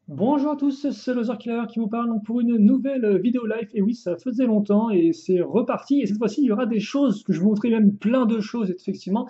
Bonjour à tous, c'est Loser Killer qui vous parle donc pour une nouvelle vidéo live. Et oui, ça faisait longtemps et c'est reparti. Et cette fois-ci, il y aura des choses que je vous montrerai, même plein de choses, effectivement.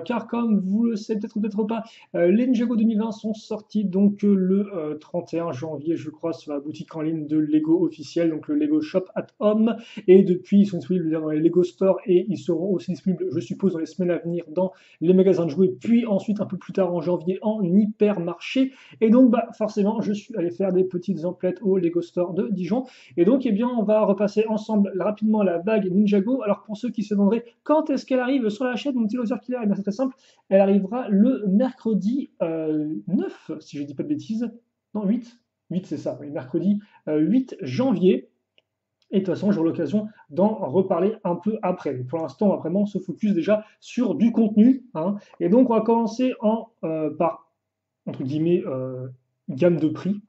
Car comme vous le savez peut-être ou peut-être pas, les Ninjago 2020 sont sortis donc le 31 janvier, je crois, sur la boutique en ligne de Lego officiel, donc le Lego Shop at Home. Et depuis, ils sont disponibles dans les Lego Store et ils seront aussi disponibles, je suppose, dans les semaines à venir dans les magasins de jouets. Puis ensuite, un peu plus tard en janvier, en hypermarché. Et donc, bah, forcément, je suis allé faire des petites emplettes au Lego Store de Dijon. Et donc, eh bien, on va repasser ensemble rapidement la vague Ninjago. Alors, pour ceux qui se demanderaient quand est-ce qu'elle arrive sur la chaîne, mon petit Loser Killer, eh bien, c'est très simple. Elle arrivera le mercredi 9, si je ne dis pas de bêtises. Non, 8. 8, c'est ça, oui, mercredi 8 janvier. Et de toute façon, j'aurai l'occasion d'en reparler un peu après. Mais pour l'instant, on va vraiment se focus déjà sur du contenu, hein. Et donc, on va commencer par entre guillemets, gamme de prix.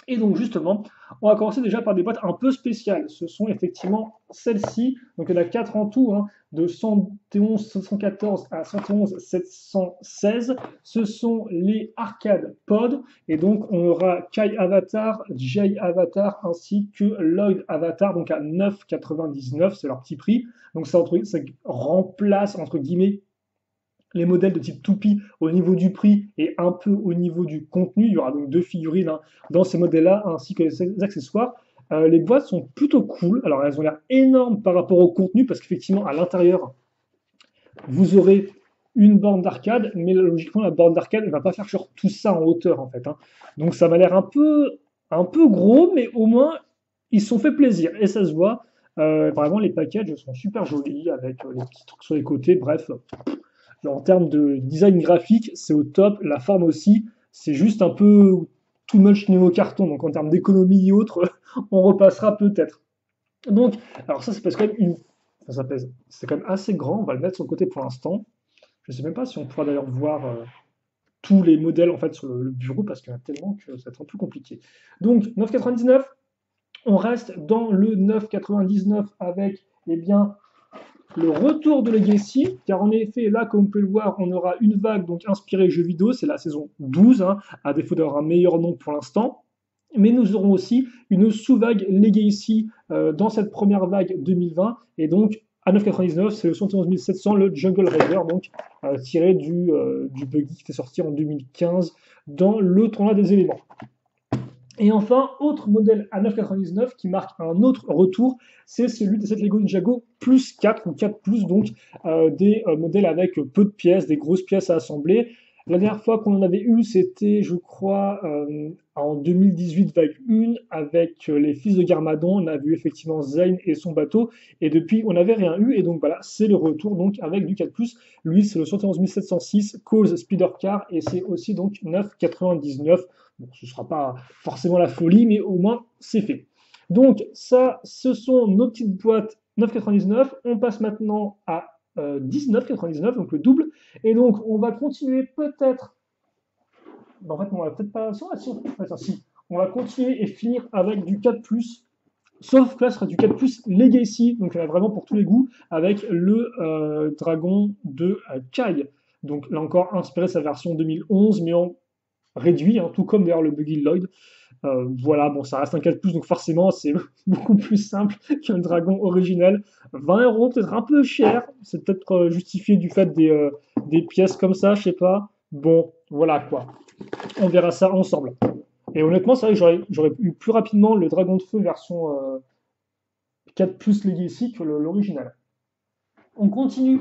Et donc justement, on va commencer déjà par des boîtes un peu spéciales. Ce sont effectivement celles-ci. Donc il y en a 4 en tout, hein, de 111 714 à 111 716. Ce sont les Arcade Pod. Et donc on aura Kai Avatar, Jay Avatar ainsi que Lloyd Avatar, donc à 9,99, c'est leur petit prix. Donc ça remplace entre guillemets les modèles de type toupie au niveau du prix et un peu au niveau du contenu. Il y aura donc deux figurines, hein, dans ces modèles-là, ainsi que les accessoires. Les boîtes sont plutôt cool. Alors, elles ont l'air énormes par rapport au contenu, parce qu'effectivement, à l'intérieur, vous aurez une borne d'arcade, mais logiquement, la borne d'arcade ne va pas faire sur tout ça en hauteur, en fait, hein. Donc, ça m'a l'air un peu gros, mais au moins, ils se sont fait plaisir, et ça se voit. Vraiment, les packages sont super jolis, avec les petits trucs sur les côtés. Bref, en termes de design graphique, c'est au top. La forme aussi, c'est juste un peu too much niveau carton. Donc en termes d'économie et autres, on repassera peut-être. Donc, alors ça, c'est parce que enfin, ça pèse. C'est quand même assez grand. On va le mettre sur le côté pour l'instant. Je ne sais même pas si on pourra d'ailleurs voir tous les modèles en fait sur le bureau parce qu'il y en a tellement que ça va être un peu compliqué. Donc 9,99. On reste dans le 9,99 avec eh bien le retour de Legacy, car en effet, là, comme vous pouvez le voir, on aura une vague donc inspirée jeux vidéo, c'est la saison 12, hein, à défaut d'avoir un meilleur nom pour l'instant. Mais nous aurons aussi une sous-vague Legacy dans cette première vague 2020, et donc à 9,99, c'est le 71 700, le Jungle Raider, donc tiré du buggy qui était sorti en 2015 dans le tournoi des éléments. Et enfin, autre modèle à 9,99 qui marque un autre retour, c'est celui de cette Lego Ninjago plus 4 ou 4 plus, donc des modèles avec peu de pièces, des grosses pièces à assembler. La dernière fois qu'on en avait eu, c'était, je crois, en 2018, vague 1, avec les fils de Garmadon. On a vu effectivement Zane et son bateau, et depuis, on n'avait rien eu, et donc voilà, c'est le retour donc avec du 4 plus. Lui, c'est le 71 706 Cause Speeder Car, et c'est aussi donc 9,99. Bon, ce ne sera pas forcément la folie, mais au moins c'est fait. Donc ça, ce sont nos petites boîtes 9,99. On passe maintenant à 19,99, donc le double. Et donc on va continuer peut-être. En fait, on va peut-être pas. Si. On va continuer et finir avec du 4 sauf que là, ce sera du 4 Legacy, donc il y en a vraiment pour tous les goûts, avec le dragon de Kai. Donc là encore, inspiré de sa version 2011, mais en réduit, hein, tout comme d'ailleurs le Buggy Lloyd. Voilà, bon, ça reste un 4 donc forcément, c'est beaucoup plus simple qu'un dragon originel. 20 €, peut-être un peu cher, c'est peut-être justifié du fait des pièces comme ça, je sais pas. Bon, voilà quoi. On verra ça ensemble. Et honnêtement, c'est vrai que j'aurais eu plus rapidement le dragon de feu version 4 Legacy que l'original. On continue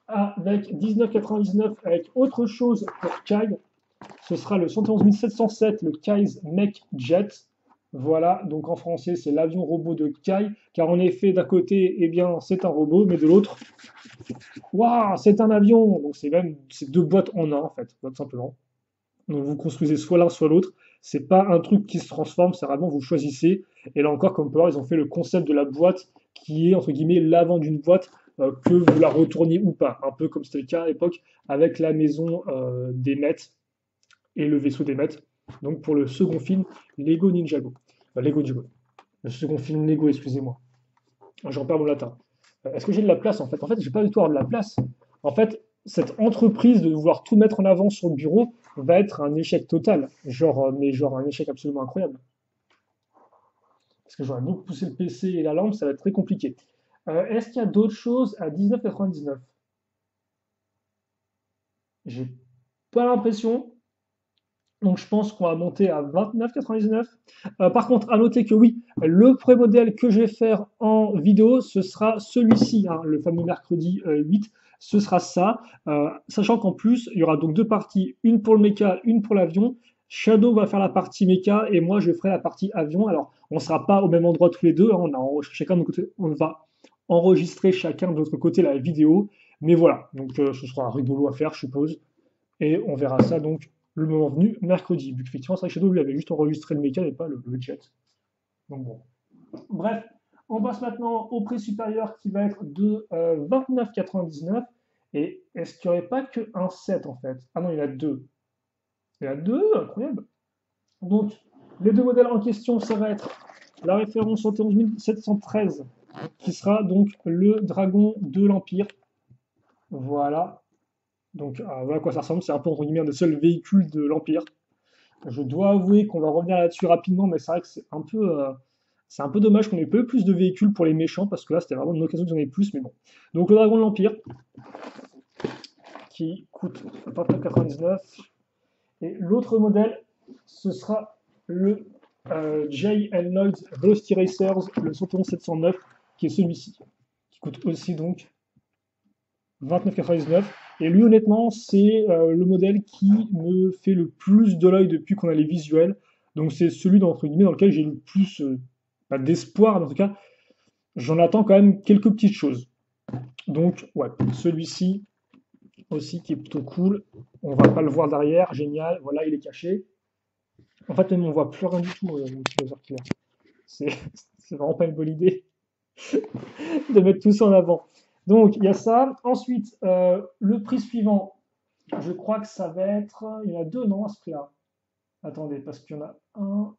avec 19,99 avec autre chose pour Kai. Ce sera le 111 707, le Kai's Mech Jet. Voilà, donc en français, c'est l'avion robot de Kai, car en effet, d'un côté, eh bien, c'est un robot, mais de l'autre, waouh, c'est un avion. Donc c'est deux boîtes en un, en fait, tout simplement. Donc vous construisez soit l'un, soit l'autre. C'est pas un truc qui se transforme, c'est vraiment vous choisissez. Et là encore, comme on peut voir, ils ont fait le concept de la boîte qui est entre guillemets l'avant d'une boîte, que vous la retourniez ou pas. Un peu comme c'était le cas à l'époque avec la maison des Mets et le vaisseau des maîtres. Donc pour le second film, Lego Ninjago. Lego Ninjago. Le second film Lego, excusez-moi. J'en perds mon latin. Est-ce que j'ai de la place en fait, j'ai pas du tout avoir de la place. En fait, cette entreprise de vouloir tout mettre en avant sur le bureau, va être un échec total. Genre, mais genre un échec absolument incroyable. Parce que j'aurais beaucoup poussé le PC et la lampe, ça va être très compliqué. Est-ce qu'il y a d'autres choses à 19,99? J'ai pas l'impression. Donc je pense qu'on va monter à 29,99. Par contre, à noter que oui, le pré-modèle que je vais faire en vidéo, ce sera celui-ci, hein, le fameux mercredi 8. Ce sera ça, sachant qu'en plus, il y aura donc deux parties, une pour le méca, une pour l'avion. Shadow va faire la partie méca et moi je ferai la partie avion. Alors, on ne sera pas au même endroit tous les deux, hein, chacun de notre côté, on va enregistrer chacun de notre côté la vidéo. Mais voilà, donc ce sera rigolo à faire, je suppose. Et on verra ça donc le moment venu, mercredi. Vu qu'effectivement, c'est vrai que Shadow lui avait juste enregistré le méca et pas le jet. Donc bon. Bref, on passe maintenant au prix supérieur qui va être de 29,99. Et est-ce qu'il n'y aurait pas qu'un set en fait? Ah non, il y en a deux. Il y en a deux, incroyable. Donc, les deux modèles en question, ça va être la référence 713, qui sera donc le dragon de l'Empire. Voilà. Donc voilà à quoi ça ressemble, c'est un peu entre guillemets un des seuls véhicules de l'Empire. Je dois avouer qu'on va revenir là-dessus rapidement, mais c'est vrai que c'est un peu dommage qu'on ait peu plus de véhicules pour les méchants, parce que là c'était vraiment une occasion que j'en ai plus, mais bon. Donc le dragon de l'Empire, qui coûte 29,99. Et l'autre modèle, ce sera le J.L. Lloyd Velocity Racers, le 709, qui est celui-ci, qui coûte aussi donc 29,99. Et lui, honnêtement, c'est le modèle qui me fait le plus de l'œil depuis qu'on a les visuels. Donc c'est celui d'entre guillemets dans lequel j'ai le plus, pas d'espoir, mais en tout cas, j'en attends quand même quelques petites choses. Donc ouais, celui-ci aussi qui est plutôt cool. On va pas le voir derrière, génial. Voilà, il est caché. En fait, même on voit plus rien du tout, mon petit laser killer. C'est c'est vraiment pas une bonne idée de mettre tout ça en avant. Donc il y a ça. Ensuite, le prix suivant, je crois que ça va être. Il y en a deux, non, à ce prix-là. Attendez, parce qu'il y en a un.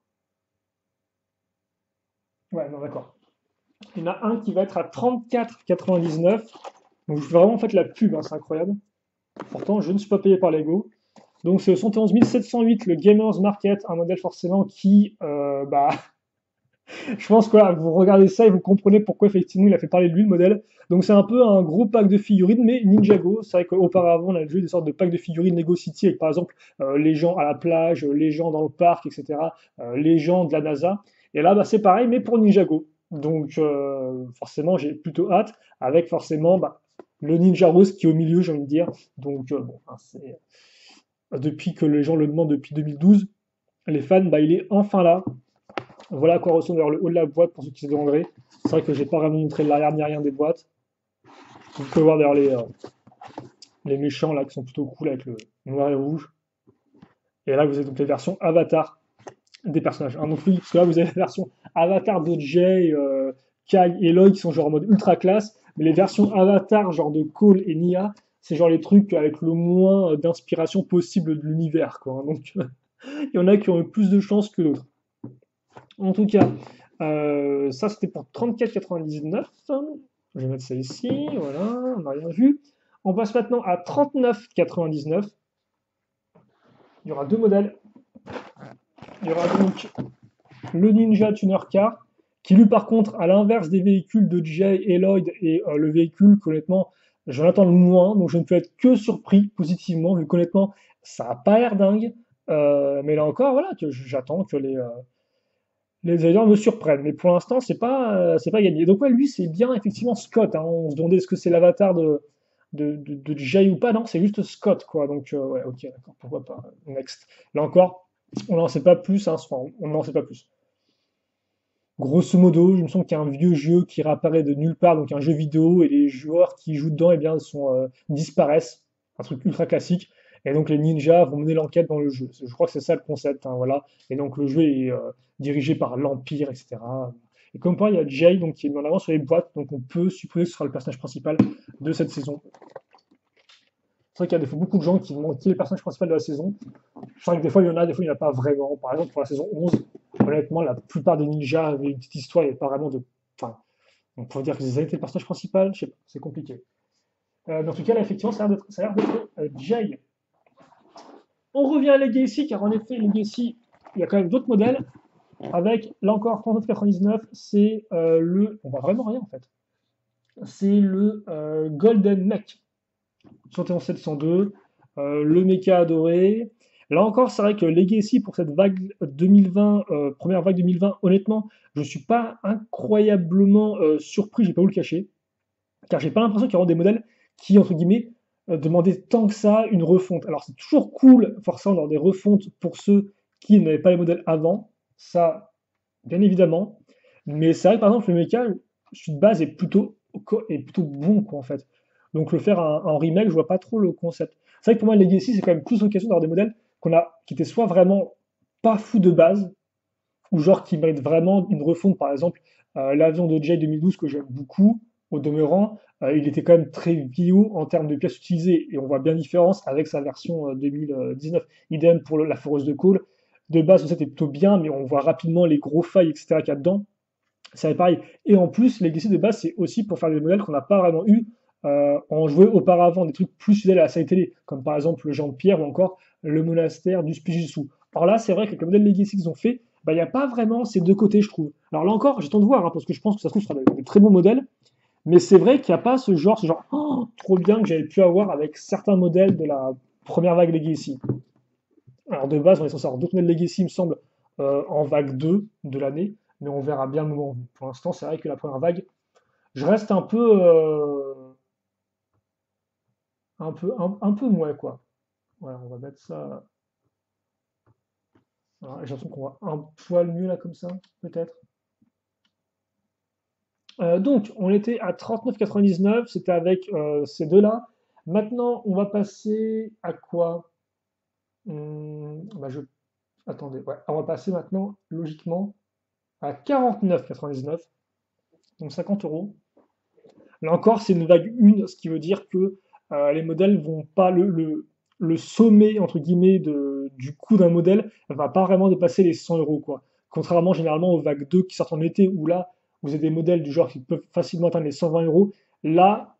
Ouais, non, d'accord. Il y en a un qui va être à 34,99. Donc je fais vraiment en fait la pub, hein, c'est incroyable. Pourtant, je ne suis pas payé par Lego. Donc c'est le 71 708, le Gamers Market, un modèle forcément qui, bah, je pense que voilà, vous regardez ça et vous comprenez pourquoi effectivement il a fait parler de lui le modèle. Donc c'est un peu un gros pack de figurines, mais Ninjago. C'est vrai qu'auparavant on a joué des sortes de packs de figurines Lego City avec par exemple les gens à la plage, les gens dans le parc, etc. Les gens de la NASA. Et là bah, c'est pareil, mais pour Ninjago. Donc forcément j'ai plutôt hâte, avec forcément bah, le Ninja Rose qui est au milieu, j'ai envie de dire. Donc bon, hein, c'est depuis que les gens le demandent depuis 2012, les fans, bah, il est enfin là. Voilà à quoi ressemble d'ailleurs le haut de la boîte pour ceux qui se demanderaient. C'est vrai que j'ai pas vraiment montré l'arrière ni rien des boîtes. Vous pouvez voir d'ailleurs les méchants là qui sont plutôt cool avec le noir et rouge. Et là vous avez donc les versions avatar des personnages. Hein, donc oui, parce que là vous avez la version avatar de Jay, Kai et Lloyd qui sont genre en mode ultra classe. Mais les versions avatar genre de Cole et Nia, c'est genre les trucs avec le moins d'inspiration possible de l'univers. Quoi, hein. Donc il y en a qui ont eu plus de chance que d'autres. En tout cas, ça c'était pour 34,99. Je vais mettre ça ici, voilà, on n'a rien vu. On passe maintenant à 39,99. Il y aura deux modèles. Il y aura donc le Ninja Tuner Car, qui lui par contre, à l'inverse des véhicules de Jay et Lloyd, est le véhicule qu'honnêtement, j'en attends le moins, donc je ne peux être que surpris positivement, vu qu'honnêtement, ça n'a pas l'air dingue. Mais là encore, voilà, que j'attends que les ailleurs me surprennent, mais pour l'instant, c'est pas gagné. Donc, ouais, lui, c'est bien effectivement Scott. Hein. On se demandait est-ce que c'est l'avatar de Jay ou pas. Non, c'est juste Scott, quoi. Donc, ouais, ok, d'accord, pourquoi pas. Next. Là encore, on n'en sait pas plus. Hein, enfin, on n'en sait pas plus. Grosso modo, il me semble qu'il y a un vieux jeu qui réapparaît de nulle part, donc un jeu vidéo, et les joueurs qui jouent dedans, eh bien, disparaissent. Un truc ultra classique. Et donc les ninjas vont mener l'enquête dans le jeu. Je crois que c'est ça le concept, hein, voilà. Et donc le jeu est dirigé par l'Empire, etc. Et comme quoi, il y a Jay donc, qui est mis en avant sur les boîtes, donc on peut supposer que ce sera le personnage principal de cette saison. C'est vrai qu'il y a des fois beaucoup de gens qui demandent qui est le personnage principal de la saison. Je sais que des fois il y en a, des fois il n'y en a pas vraiment. Par exemple, pour la saison 11, honnêtement, la plupart des ninjas avaient une petite histoire, il n'y avait pas vraiment de. Enfin, on pourrait dire que ils avaient été le personnage principal, je sais pas, c'est compliqué. Mais en tout cas, là, effectivement, ça a l'air d'être Jay. On revient à Legacy, car en effet, Legacy, il y a quand même d'autres modèles. Avec, là encore, 39,99, c'est on voit vraiment rien en fait. C'est le Golden Mech 71702, le mecha adoré. Là encore, c'est vrai que Legacy pour cette vague 2020, première vague 2020, honnêtement, je ne suis pas incroyablement surpris, je vais pas vous le cacher, car j'ai pas l'impression qu'il y aura des modèles qui, entre guillemets, demandaient tant que ça une refonte. Alors c'est toujours cool, forcément, d'avoir des refontes pour ceux qui n'avaient pas les modèles avant, ça, bien évidemment. Mais c'est vrai que par exemple, le mecha, celui de base est plutôt bon, quoi, en fait. Donc le faire en remake, je vois pas trop le concept. C'est vrai que pour moi, Legacy, c'est quand même plus l'occasion d'avoir des modèles qui étaient soit vraiment pas fous de base, ou genre qui méritent vraiment une refonte. Par exemple, l'avion de Jay 2012 que j'aime beaucoup, au demeurant, il était quand même très vieillot en termes de pièces utilisées, et on voit bien la différence avec sa version 2019. Idem pour la foreuse de Cole. De base, c'était plutôt bien, mais on voit rapidement les gros failles, etc. qu'il y a dedans. C'est pareil. Et en plus, Legacy de base, c'est aussi pour faire des modèles qu'on n'a pas vraiment eu en joué auparavant, des trucs plus fidèles à la série télé, comme par exemple le Jean de Pierre ou encore le monastère du Spijitsu. Alors là, c'est vrai qu'avec le modèle Legacy qu'ils ont fait, bah, il n'y a pas vraiment ces deux côtés, je trouve. Alors là encore, j'attends de voir, hein, parce que je pense que ça se trouve, ce sera de très bons modèles, mais c'est vrai qu'il n'y a pas ce genre oh, trop bien que j'avais pu avoir avec certains modèles de la première vague Legacy. Alors de base, on est censé avoir d'autres modèles Legacy, il me semble, en vague 2 de l'année, mais on verra bien le moment venu. Pour l'instant, c'est vrai que la première vague, je reste un peu mouais, quoi. Voilà, on va mettre ça. Voilà, j'ai l'impression qu'on voit un poil mieux là comme ça, peut-être. Donc, on était à 39,99, c'était avec ces deux-là. Maintenant, on va passer à quoi? Bah, attendez, ouais, on va passer maintenant, logiquement, à 49,99, donc 50 euros. Là encore, c'est une vague 1, ce qui veut dire que les modèles vont pas le sommet entre guillemets du coût d'un modèle va pas vraiment dépasser les 100 euros quoi. Contrairement généralement aux vagues 2 qui sortent en été où là vous avez des modèles du genre qui peuvent facilement atteindre les 120 euros. Là,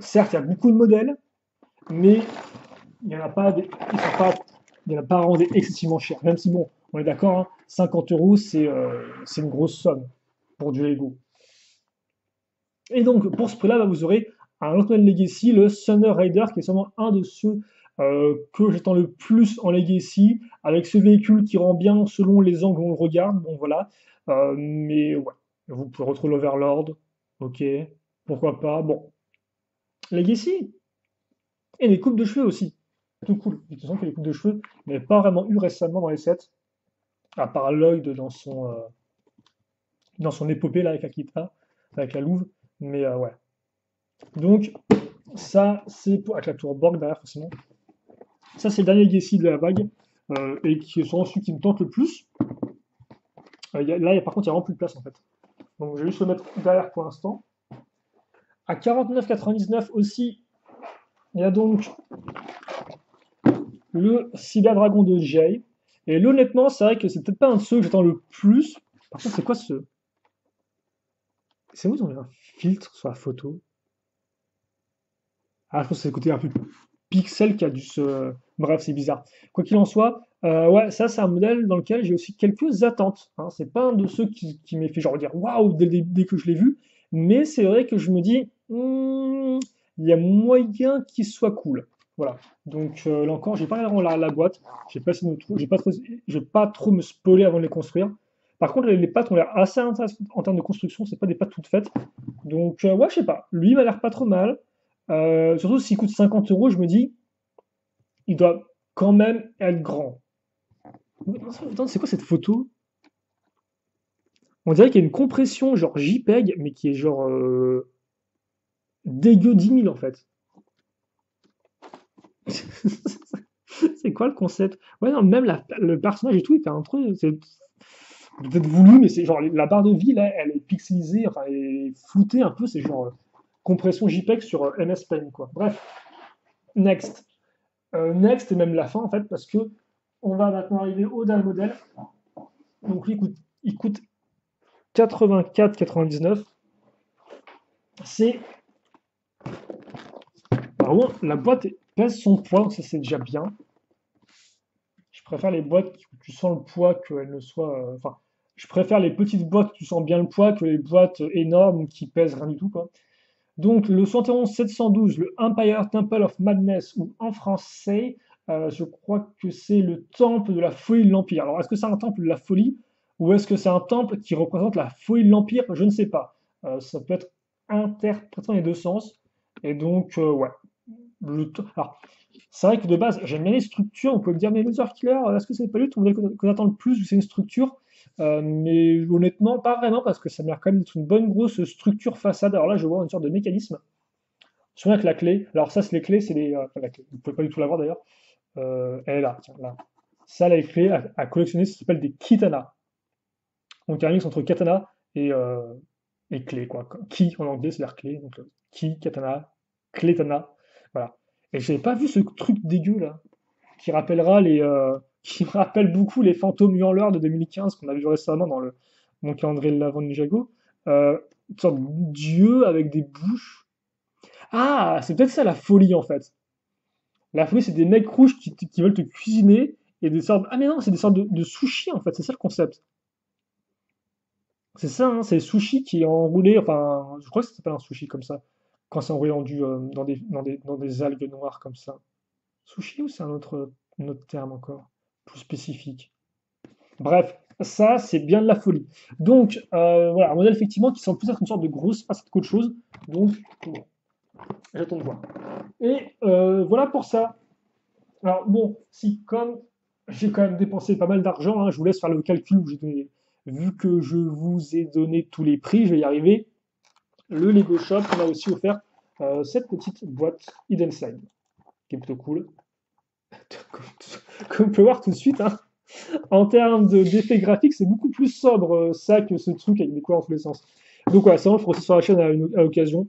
certes, il y a beaucoup de modèles, mais il n'y en a pas, il y en a pas vraiment des excessivement chers. Même si bon, on est d'accord, hein, 50 euros c'est une grosse somme pour du Lego. Et donc, pour ce prix-là, bah, vous aurez un autre modèle Legacy, le Thunder Raider, qui est sûrement un de ceux que j'attends le plus en Legacy, avec ce véhicule qui rend bien selon les angles où on le regarde. Bon, voilà. Mais ouais, vous pouvez retrouver l'Overlord. Ok, pourquoi pas. Bon, Legacy. Et les coupes de cheveux aussi. C'est tout cool. De toute façon, que les coupes de cheveux, il n'y avait pas vraiment eu récemment dans les sets, à part Lloyd dans son épopée là, avec Akita, avec la Louve. Mais ouais. Donc, ça, c'est avec la tour Borg derrière, forcément. Ça, c'est le dernier Legacy de la vague, et qui est sûrement celui qui me tente le plus. Là, par contre, il n'y a vraiment plus de place, en fait. Donc, je vais juste le mettre derrière pour l'instant. À 49,99 aussi, il y a donc le Cyber Dragon de Jay. Et là, honnêtement, c'est vrai que c'est peut-être pas un de ceux que j'attends le plus. Par contre, c'est quoi ce. C'est où ils ont mis un filtre sur la photo? Ah, je pense que c'est le côté un peu pixel qui a dû se. Bref, c'est bizarre. Quoi qu'il en soit, ouais, ça, c'est un modèle dans lequel j'ai aussi quelques attentes, hein. C'est pas un de ceux qui m'ait fait genre dire waouh dès que je l'ai vu, mais c'est vrai que je me dis, il y a moyen qu'il soit cool. Voilà. Donc là encore, j'ai pas regardé la boîte, j'ai pas essayé de me je vais pas trop me spoiler avant de les construire. Par contre, les pattes ont l'air assez intéressantes en termes de construction, c'est pas des pattes toutes faites. Donc, ouais, je sais pas. Lui, il m'a l'air pas trop mal. Surtout s'il coûte 50 euros, je me dis, il doit quand même être grand. Attends, c'est quoi cette photo? On dirait qu'il y a une compression genre JPEG, mais qui est genre dégueu 10 000 en fait. C'est quoi le concept? Ouais, non, même le personnage et tout, il fait un truc. C'est peut-être voulu, mais c'est genre la barre de vie là, elle est pixelisée, enfin, elle est floutée un peu. C'est genre compression JPEG sur MS Paint quoi. Bref, next. Next et même la fin en fait, parce que on va maintenant arriver au dernier modèle. Donc lui, il coûte 84,99. C'est. Alors, bon, la boîte pèse son poids, donc ça c'est déjà bien. préfère les boîtes où tu sens le poids qu'elles ne soient. Enfin, je préfère les petites boîtes où tu sens bien le poids que les boîtes énormes qui pèsent rien du tout, quoi. Donc, le 71-712, le Empire Temple of Madness, ou en français, je crois que c'est le temple de la folie de l'Empire. Alors, est-ce que c'est un temple de la folie ou est-ce que c'est un temple qui représente la folie de l'Empire? Je ne sais pas. Ça peut être interprété dans les deux sens. Et donc, ouais. Alors, c'est vrai que de base, j'aime bien les structures. On peut me dire, mais Laser Killer, est-ce que c'est pas lui ton modèle que t'attends le plus ou c'est une structure? Mais honnêtement, pas vraiment, parce que ça m'a l'air quand même d'être une bonne grosse structure façade. Alors là, je vois une sorte de mécanisme. Je me souviens que la clé, alors ça, c'est les clés, c'est les. Enfin, la clé, vous pouvez pas du tout la voir d'ailleurs. Elle est là, tiens, là. Ça, les clés à collectionner, ça s'appelle des kitana. Donc, il y a un mix entre katana et clé, quoi. Ki en anglais, c'est l'air clé. Donc, ki, katana, clétana. Voilà. Et j'avais pas vu ce truc dégueu là, qui rappellera les. Qui me rappelle beaucoup les fantômes hurleurs de 2015 qu'on a vu récemment dans mon calendrier de l'avant de Ninjago. Une sorte d'yeux avec des bouches. Ah, c'est peut-être ça la folie en fait. La folie, c'est des mecs rouges qui veulent te cuisiner et des sortes. Ah, mais non, c'est des sortes de sushis en fait, c'est ça le concept. C'est ça, hein, c'est le sushi qui est enroulé. Enfin, je crois que ça s'appelle un sushi comme ça. Quand c'est enroulé dans des algues noires comme ça. Sushi ou c'est un autre terme encore, plus spécifique? Bref, ça, c'est bien de la folie. Donc, voilà, un modèle effectivement qui semble plus être une sorte de grosse facette qu'autre chose. Donc, bon, j'attends de voir. Et voilà pour ça. Alors, bon, si, comme j'ai quand même dépensé pas mal d'argent, hein, je vous laisse faire le calcul. Vu que je vous ai donné tous les prix, je vais y arriver. Le Lego Shop m'a aussi offert cette petite boîte Hidden Slide, qui est plutôt cool. Comme on peut voir tout de suite, hein, en termes d'effets graphiques, c'est beaucoup plus sobre ça que ce truc avec des couleurs dans tous les sens. Donc voilà, ça on le fera aussi sur la chaîne à l'occasion.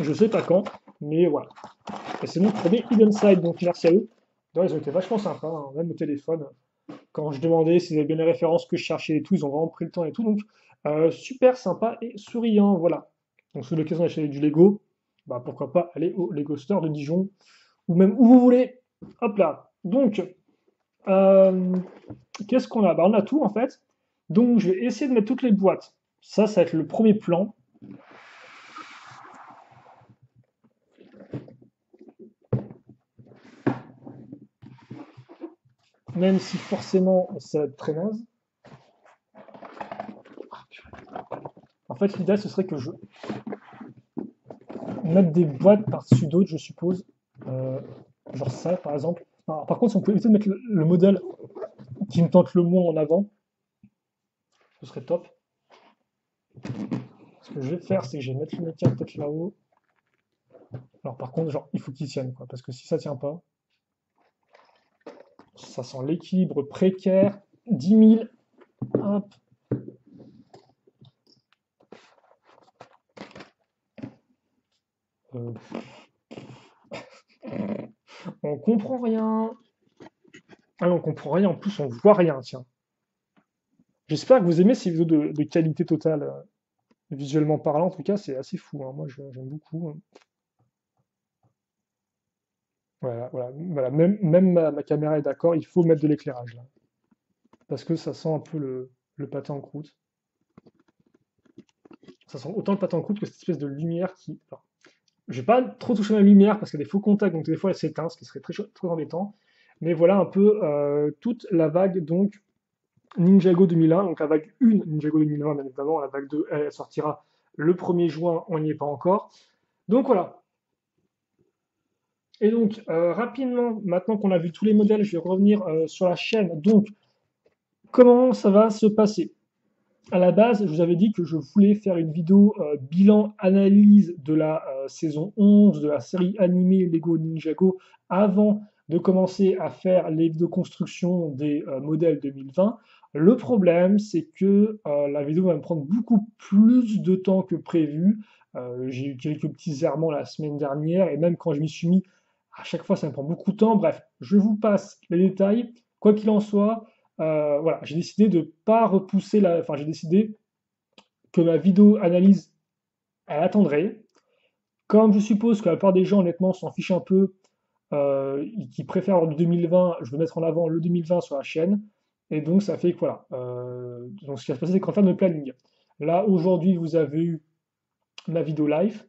Je sais pas quand, mais voilà. Et c'est mon premier Hidden Side, donc merci à eux. D'ailleurs, ils ont été vachement sympas, hein, même au téléphone. Quand je demandais s'ils avaient bien les références que je cherchais et tout, ils ont vraiment pris le temps et tout. Donc super sympa et souriant, voilà. Donc sur l'occasion d'acheter du Lego, bah pourquoi pas aller au Lego Store de Dijon, ou même où vous voulez. Hop là. Donc, euh, qu'est-ce qu'on a? Bah, on a tout en fait. Donc je vais essayer de mettre toutes les boîtes. Ça va être le premier plan. Même si forcément ça va être très naze. En fait, l'idée ce serait que je mette des boîtes par-dessus d'autres, je suppose. Euh, genre ça par exemple. Alors, par contre, si on peut éviter de mettre le modèle qui me tente le moins en avant, ce serait top. Ce que je vais faire, c'est que je vais mettre le métier peut-être là-haut. Alors par contre, genre, il faut qu'il tienne, quoi, parce que si ça tient pas, ça sent l'équilibre précaire. 10 000, hop. Euh, on comprend rien. Ah non, on comprend rien, en plus on voit rien, tiens. J'espère que vous aimez ces vidéos de qualité totale, visuellement parlant, en tout cas, c'est assez fou, hein. Moi, j'aime beaucoup, hein. Voilà, voilà, voilà. Même ma caméra est d'accord, il faut mettre de l'éclairage là. Parce que ça sent un peu le pâté en croûte. Ça sent autant le pâté en croûte que cette espèce de lumière qui. Alors, je vais pas trop toucher la lumière parce qu'il y a des faux contacts, donc des fois elle s'éteint, ce qui serait très embêtant. Mais voilà un peu toute la vague donc Ninjago 2001, donc la vague 1 Ninjago 2001, bien évidemment, la vague 2 elle sortira le 1er juin, on n'y est pas encore. Donc voilà. Et donc rapidement, maintenant qu'on a vu tous les modèles, je vais revenir sur la chaîne. Donc comment ça va se passer? À la base, je vous avais dit que je voulais faire une vidéo bilan analyse de la saison 11 de la série animée Lego Ninjago avant de commencer à faire les vidéos construction des modèles 2020. Le problème, c'est que la vidéo va me prendre beaucoup plus de temps que prévu. J'ai eu quelques petits errements la semaine dernière et même quand je m'y suis mis, à chaque fois, ça me prend beaucoup de temps. Bref, je vous passe les détails. Quoi qu'il en soit, voilà, j'ai décidé de pas repousser enfin, j'ai décidé que ma vidéo analyse, elle attendrait. Comme je suppose que la plupart des gens, honnêtement, s'en fichent un peu, qui préfèrent avoir du 2020, je veux mettre en avant le 2020 sur la chaîne. Et donc, ça fait que voilà. Donc, ce qui va se passer, c'est qu'en termes de planning, là, aujourd'hui, vous avez eu ma vidéo live.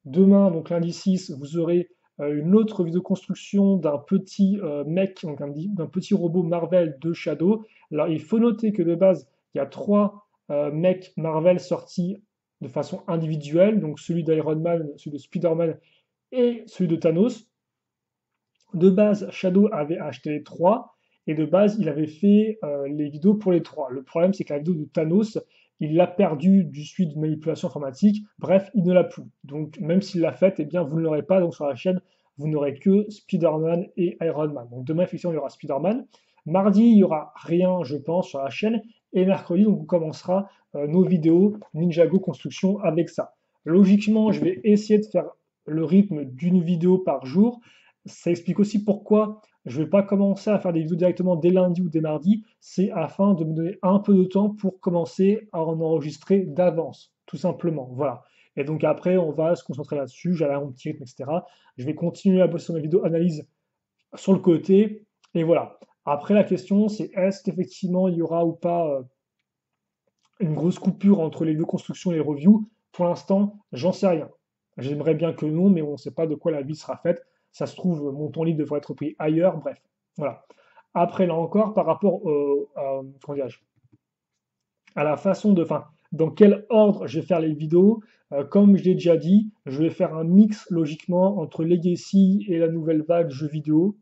Demain, donc lundi 6, vous aurez une autre vidéo construction d'un petit mec, donc d'un petit robot Marvel de Shadow. Alors, il faut noter que de base, il y a trois mecs Marvel sortis de façon individuelle, donc celui d'Iron Man, celui de Spider-Man et celui de Thanos. De base, Shadow avait acheté les trois, et de base, il avait fait les vidéos pour les trois. Le problème, c'est que la vidéo de Thanos, il l'a perdu du suite de manipulation informatique. Bref, il ne l'a plus. Donc, même s'il l'a faite, eh bien, vous ne l'aurez pas. Donc, sur la chaîne, vous n'aurez que Spider-Man et Iron Man. Donc, demain, effectivement, il y aura Spider-Man. Mardi, il n'y aura rien, je pense, sur la chaîne. Et mercredi, donc, on commencera nos vidéos Ninjago Construction avec ça. Logiquement, je vais essayer de faire le rythme d'une vidéo par jour. Ça explique aussi pourquoi je ne vais pas commencer à faire des vidéos directement dès lundi ou dès mardi. C'est afin de me donner un peu de temps pour commencer à en enregistrer d'avance, tout simplement. Voilà. Et donc après, on va se concentrer là-dessus. J'allais à mon petit rythme, etc. Je vais continuer à bosser sur mes vidéos analyse sur le côté. Et voilà. Après, la question, c'est est-ce qu'effectivement il y aura ou pas une grosse coupure entre les vidéos construction et les reviews? Pour l'instant, j'en sais rien. J'aimerais bien que non, mais on ne sait pas de quoi la vie sera faite. Ça se trouve, mon temps libre devrait être pris ailleurs. Bref, voilà. Après, là encore, par rapport comment dirais-je, à la façon de, enfin, dans quel ordre je vais faire les vidéos, comme je l'ai déjà dit, je vais faire un mix logiquement entre Legacy et la nouvelle vague jeux vidéo,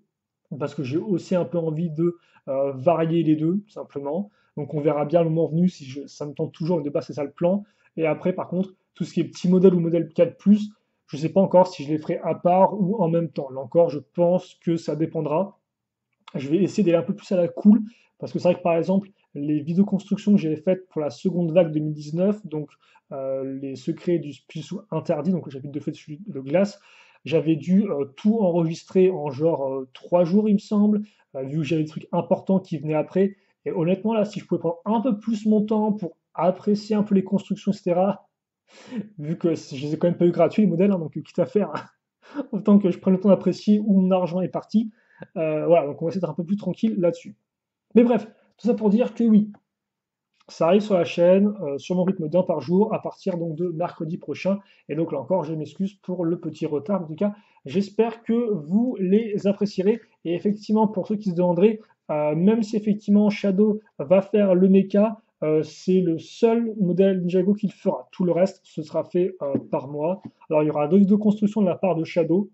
parce que j'ai aussi un peu envie de varier les deux, tout simplement. Donc on verra bien le moment venu si ça me tente toujours, mais de base c'est ça le plan. Et après, par contre, tout ce qui est petit modèle ou modèle 4+, je ne sais pas encore si je les ferai à part ou en même temps. Là encore, je pense que ça dépendra. Je vais essayer d'aller un peu plus à la cool, parce que c'est vrai que par exemple, les vidéos constructions que j'avais faites pour la seconde vague 2019, donc les secrets du Spilsou interdit, donc le chapitre de fait de glace, j'avais dû tout enregistrer en genre 3 jours, il me semble, vu que j'avais des trucs importants qui venaient après. Et honnêtement, là, si je pouvais prendre un peu plus mon temps pour apprécier un peu les constructions, etc., vu que je les ai quand même pas eu gratuits, les modèles, hein, donc quitte à faire, autant que je prenne le temps d'apprécier où mon argent est parti. Voilà, donc on va essayer d'être un peu plus tranquille là-dessus. Mais bref, tout ça pour dire que oui, ça arrive sur la chaîne, sur mon rythme d'un par jour, à partir donc de mercredi prochain. Et donc là encore, je m'excuse pour le petit retard. En tout cas, j'espère que vous les apprécierez. Et effectivement, pour ceux qui se demanderaient, même si effectivement Shadow va faire le mecha, c'est le seul modèle Ninjago qu'il fera. Tout le reste, ce sera fait par moi. Alors il y aura d'autres constructions de la part de Shadow.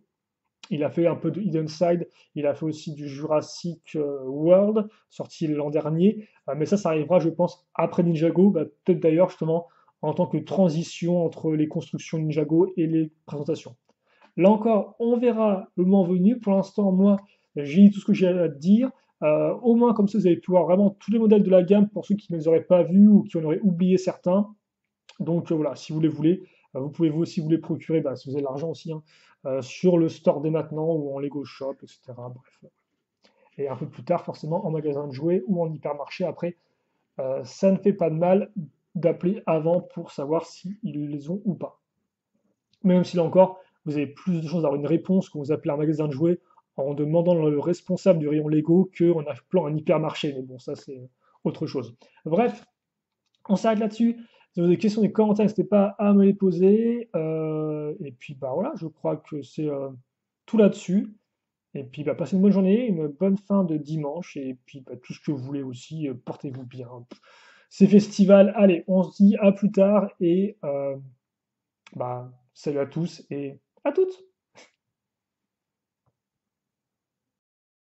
Il a fait un peu de Hidden Side, il a fait aussi du Jurassic World, sorti l'an dernier, mais ça arrivera, je pense, après Ninjago, peut-être d'ailleurs justement en tant que transition entre les constructions Ninjago et les présentations. Là encore, on verra le moment venu. Pour l'instant, moi, j'ai dit tout ce que j'ai à dire. Au moins, comme ça, vous allez pouvoir vraiment tous les modèles de la gamme pour ceux qui ne les auraient pas vus ou qui en auraient oublié certains. Donc voilà, si vous les voulez, vous pouvez vous aussi vous les procurer, si vous avez l'argent aussi, hein, sur le store dès maintenant ou en Lego Shop, etc. Bref. Et un peu plus tard, forcément, en magasin de jouets ou en hypermarché. Après, ça ne fait pas de mal d'appeler avant pour savoir s'ils les ont ou pas. Mais même si là encore, vous avez plus de chances d'avoir une réponse quand vous appelez un magasin de jouets en demandant le responsable du rayon Lego qu'en appelant un hypermarché. Mais bon, ça c'est autre chose. Bref, on s'arrête là-dessus. Si vous avez des questions, des commentaires, n'hésitez pas à me les poser. Et puis voilà, je crois que c'est tout là-dessus. Et puis passez une bonne journée, une bonne fin de dimanche. Et puis tout ce que vous voulez aussi, portez-vous bien. C'est festival. Allez, on se dit à plus tard. Et salut à tous et à toutes.